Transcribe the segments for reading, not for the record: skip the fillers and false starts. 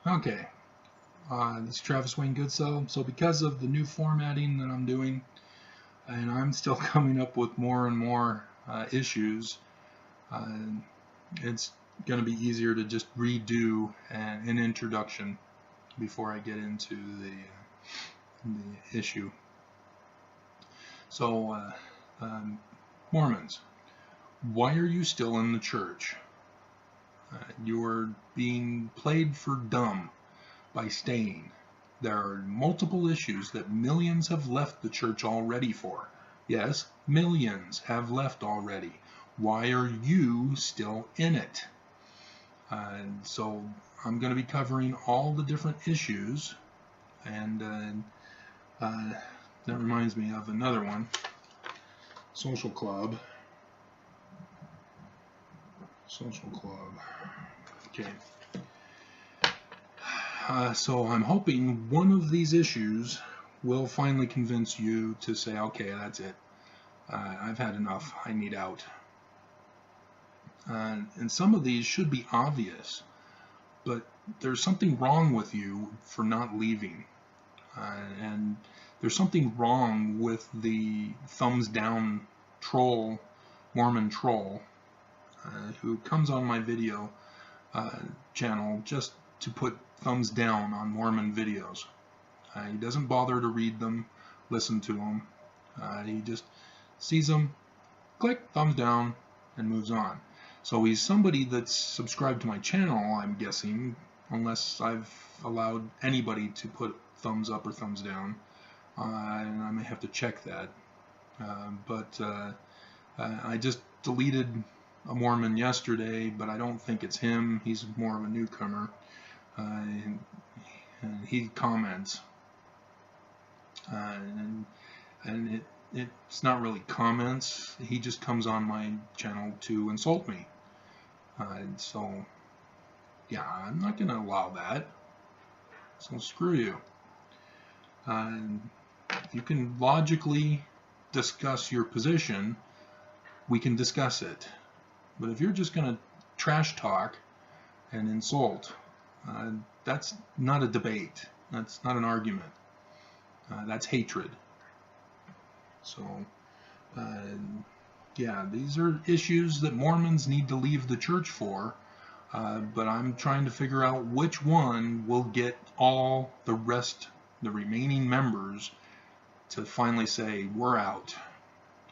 Okay, this is Travis Wayne Goodsoe. So because of the new formatting that I'm doing, and I'm still coming up with more and more issues, it's going to be easier to just redo an introduction before I get into the issue. So, Mormons, why are you still in the church? You're being played for dumb by staying. There are multiple issues that millions have left the church already for. Yes, millions have left already. Why are you still in it? So I'm going to be covering all the different issues, and that reminds me of another one, Social Club. Okay. So I'm hoping one of these issues will finally convince you to say, okay, that's it. I've had enough. I need out. And some of these should be obvious, but there's something wrong with you for not leaving. And there's something wrong with the thumbs down troll, Mormon troll, who comes on my video channel just to put thumbs down on Mormon videos. He doesn't bother to read them, listen to them. He just sees them, click, thumbs down, and moves on. So he's somebody that's subscribed to my channel, I'm guessing, unless I've allowed anybody to put thumbs up or thumbs down. And I may have to check that. But I just deleted a Mormon yesterday, but I don't think it's him. He's more of a newcomer. And he comments. And it's not really comments. He just comes on my channel to insult me. So, yeah, I'm not going to allow that. So screw you. If you can logically discuss your position, we can discuss it. But if you're just going to trash talk and insult, that's not a debate. That's not an argument. That's hatred. So, yeah, these are issues that Mormons need to leave the church for, but I'm trying to figure out which one will get all the remaining members to finally say, we're out.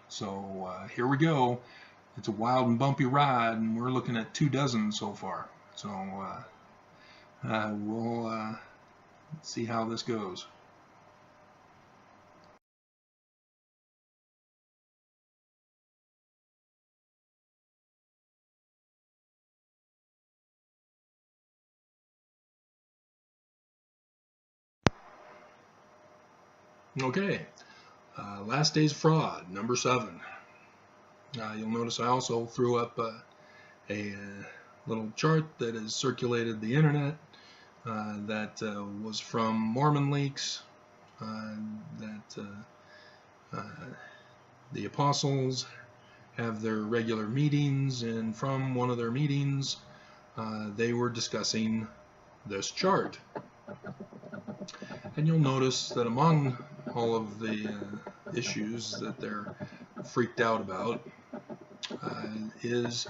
So here we go. It's a wild and bumpy ride, and we're looking at 24 so far. So we'll see how this goes. Okay, last day's fraud, number 7. You'll notice I also threw up a little chart that has circulated the internet that was from Mormon leaks, that the apostles have their regular meetings, and from one of their meetings they were discussing this chart. And you'll notice that among all of the issues that they're freaked out about is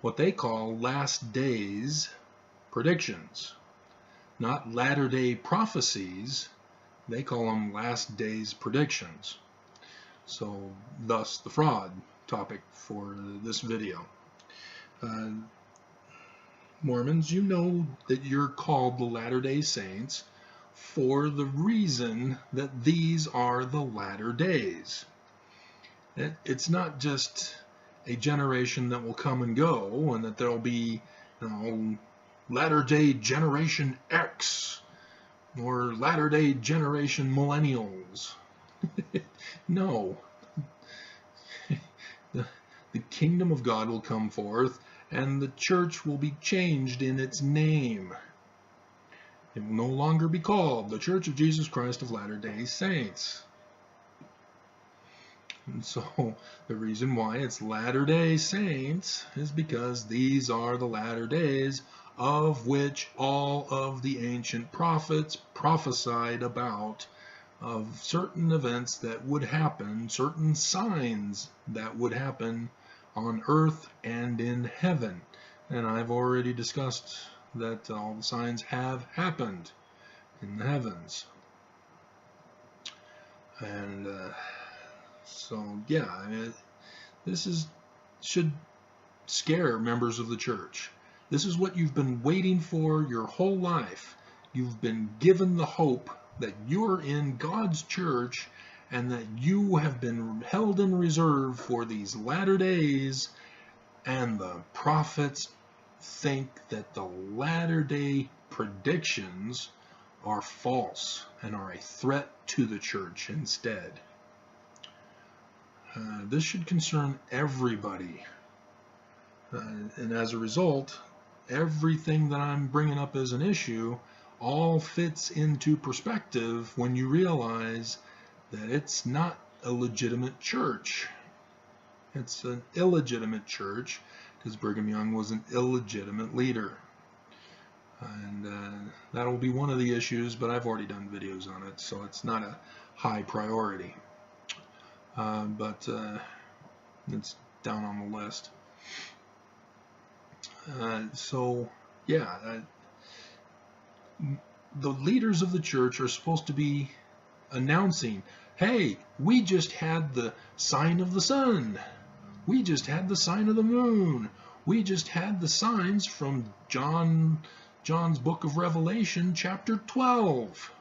what they call last days predictions. Not latter-day prophecies, they call them last days predictions. So thus the fraud topic for this video. Mormons, you know that you're called the Latter-day Saints for the reason that these are the latter days. It's not just a generation that will come and go, and that there'll be, latter-day Generation X or latter-day Generation Millennials. No. The kingdom of God will come forth, and the church will be changed in its name. It will no longer be called the Church of Jesus Christ of Latter-day Saints. And so the reason why it's Latter-day Saints is because these are the latter days of which all of the ancient prophets prophesied about, of certain events that would happen, certain signs that would happen on earth and in heaven. And I've already discussed that all the signs have happened in the heavens. And so, yeah, I mean, this should scare members of the church. This is what you've been waiting for your whole life. You've been given the hope that you're in God's church and that you have been held in reserve for these latter days, and the prophets think that the latter day predictions are false and are a threat to the church instead. This should concern everybody. And as a result, everything that I'm bringing up as an issue all fits into perspective when you realize that it's not a legitimate church. It's an illegitimate church, because Brigham Young was an illegitimate leader. And that'll be one of the issues, but I've already done videos on it, so it's not a high priority. But it's down on the list. So, yeah, the leaders of the church are supposed to be announcing, hey, we just had the sign of the sun. We just had the sign of the moon. We just had the signs from John's book of Revelation, chapter 12.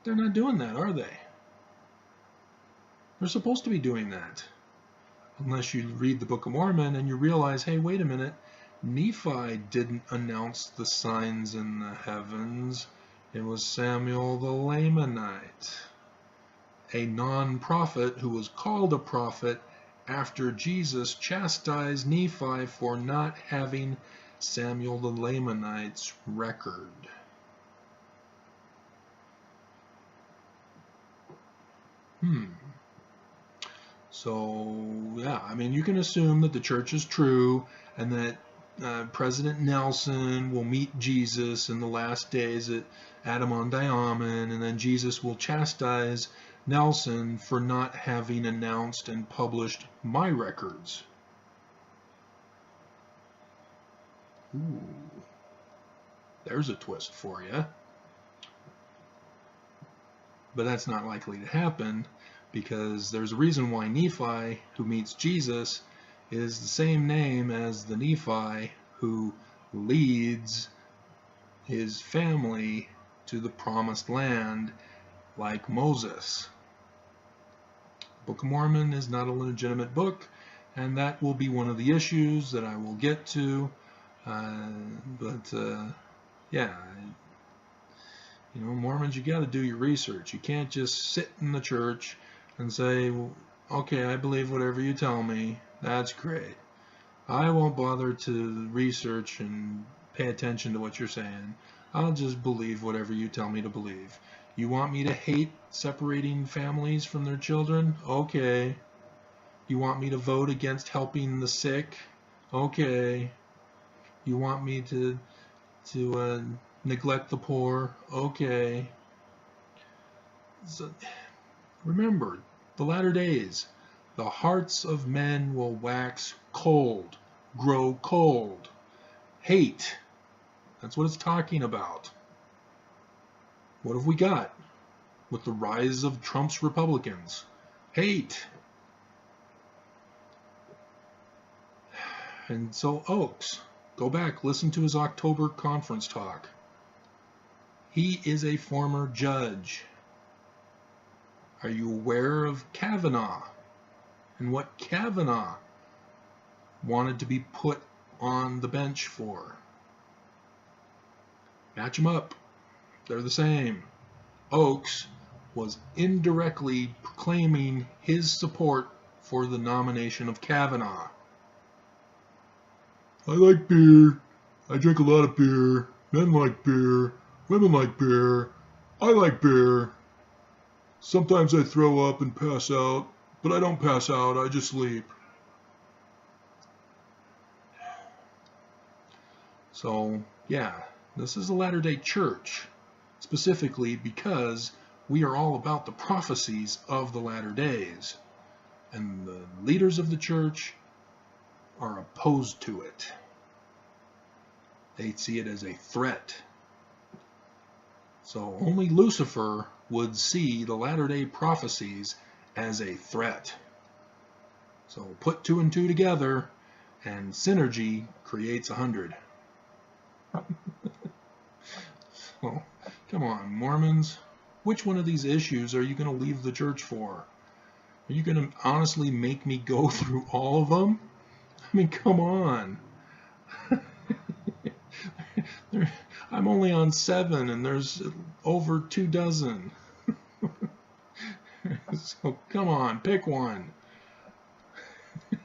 They're not doing that, are they? They're supposed to be doing that. Unless you read the Book of Mormon and you realize, hey, wait a minute, Nephi didn't announce the signs in the heavens. It was Samuel the Lamanite, a non-prophet who was called a prophet after Jesus chastised Nephi for not having Samuel the Lamanite's record. So, yeah, I mean, you can assume that the church is true and that President Nelson will meet Jesus in the last days at Adam-on-Diamond, and then Jesus will chastise Nelson for not having announced and published my records. Ooh, there's a twist for you. But that's not likely to happen, because there's a reason why Nephi, who meets Jesus, is the same name as the Nephi who leads his family to the promised land like Moses. The Book of Mormon is not a legitimate book, and that will be one of the issues that I will get to. Yeah, you know, Mormons, you got to do your research. You can't just sit in the church and say, well, okay, I believe whatever you tell me. That's great. I won't bother to research and pay attention to what you're saying. I'll just believe whatever you tell me to believe. You want me to hate separating families from their children? Okay. You want me to vote against helping the sick? Okay. You want me to neglect the poor? Okay. So, remember, the latter days, the hearts of men will wax cold, grow cold. Hate. That's what it's talking about. What have we got with the rise of Trump's Republicans? Hate. And so Oaks, go back, listen to his October conference talk. He is a former judge. Are you aware of Kavanaugh and what Kavanaugh wanted to be put on the bench for? Match them up. They're the same. Oaks was indirectly proclaiming his support for the nomination of Kavanaugh. I like beer. I drink a lot of beer. Men like beer. Women like beer. I like beer. Sometimes I throw up and pass out, but I don't pass out, I just sleep. So, yeah, this is a Latter-day Church, specifically because we are all about the prophecies of the latter days. And the leaders of the church are opposed to it. They see it as a threat. So only Lucifer would see the latter-day prophecies as a threat. So put 2 and 2 together, and synergy creates 100. So, come on, Mormons. Which one of these issues are you going to leave the church for? Are you going to honestly make me go through all of them? I mean, come on. I'm only on 7, and there's over 2 dozen. So come on, pick one.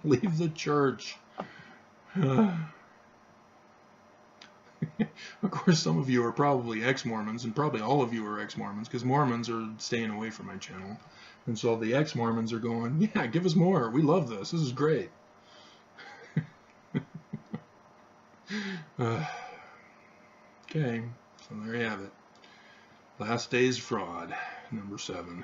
Leave the church. Of course, some of you are probably ex-Mormons, and probably all of you are ex-Mormons, because Mormons are staying away from my channel. And so the ex-Mormons are going, yeah, give us more. We love this. This is great. Okay, so there you have it. Last Day's Fraud, number 7.